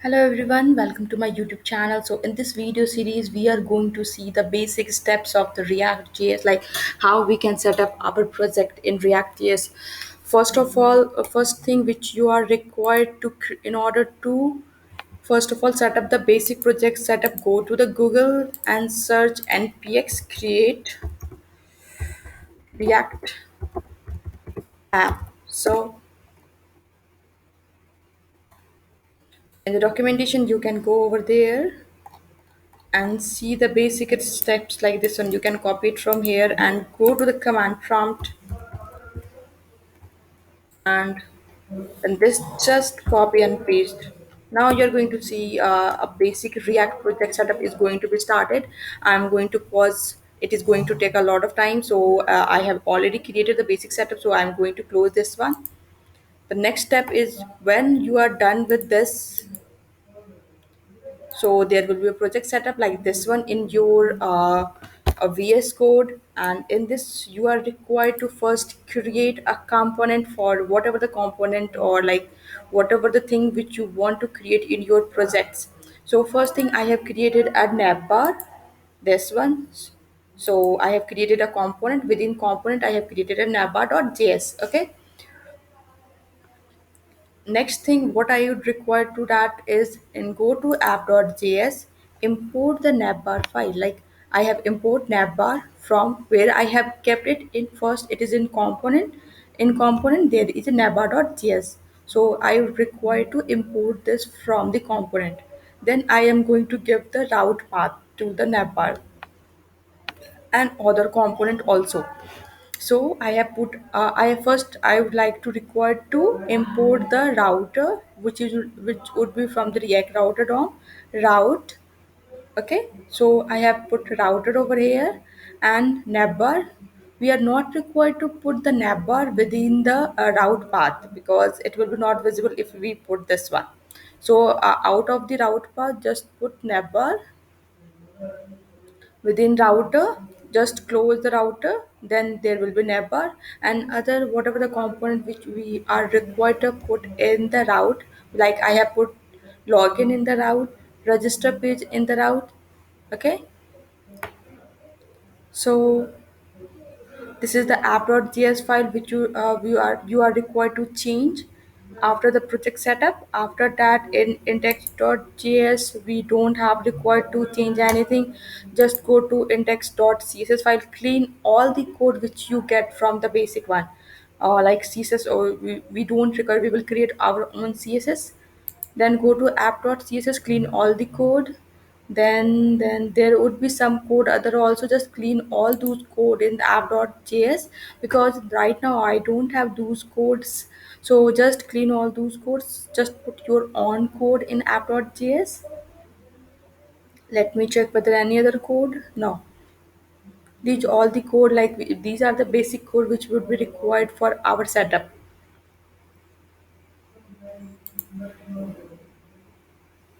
Hello everyone, welcome to my YouTube channel. So in this video series, we are going to see the basic steps of the React.js, like how we can set up our project in React.js. First of all, first thing which you are required to, in order to, first of all, set up the basic project setup, go to the Google and search npx create React app. So in the documentation, you can go over there and see the basic steps like this one. You can copy it from here and go to the command prompt, and this just copy and paste. Now you're going to see a basic React project setup is going to be started. I'm going to pause. It is going to take a lot of time, so I have already created the basic setup, so I'm going to close this one. The next step is, when you are done with this, so there will be a project setup like this one in your a VS Code, and in this you are required to first create a component for whatever the component, or like whatever the thing which you want to create in your projects. So first thing, I have created a navbar, this one. So I have created a component. Within component, I have created a navbar.js. Okay. Next thing, what I would require to that is, in go to app.js, import the navbar file. Like, I have import navbar from where I have kept it in first. It is in component. In component, there is a navbar.js. So I would require to import this from the component. Then I am going to give the route path to the navbar and other component also. So I have put I would like to require to import the router, which would be from the React router DOM route. Okay, so I have put router over here, and navbar. We are not required to put the navbar within the route path, because it will be not visible if we put this one. So out of the route path, just put navbar within router. Just close the router, then there will be navbar and other whatever the component which we are required to put in the route. Like, I have put login in the route, register page in the route. Okay, so this is the app.js file which you are required to change after the project setup. After that, in index.js, we don't have required to change anything. Just go to index.css file, clean all the code which you get from the basic one, like css, or we don't require, we will create our own css. Then go to app.css, clean all the code. Then there would be some code other also, just clean all those code in the app.js, because right now I don't have those codes. So just clean all those codes, just put your own code in app.js. Let me check whether any other code. No, these all the code, like these are the basic code which would be required for our setup.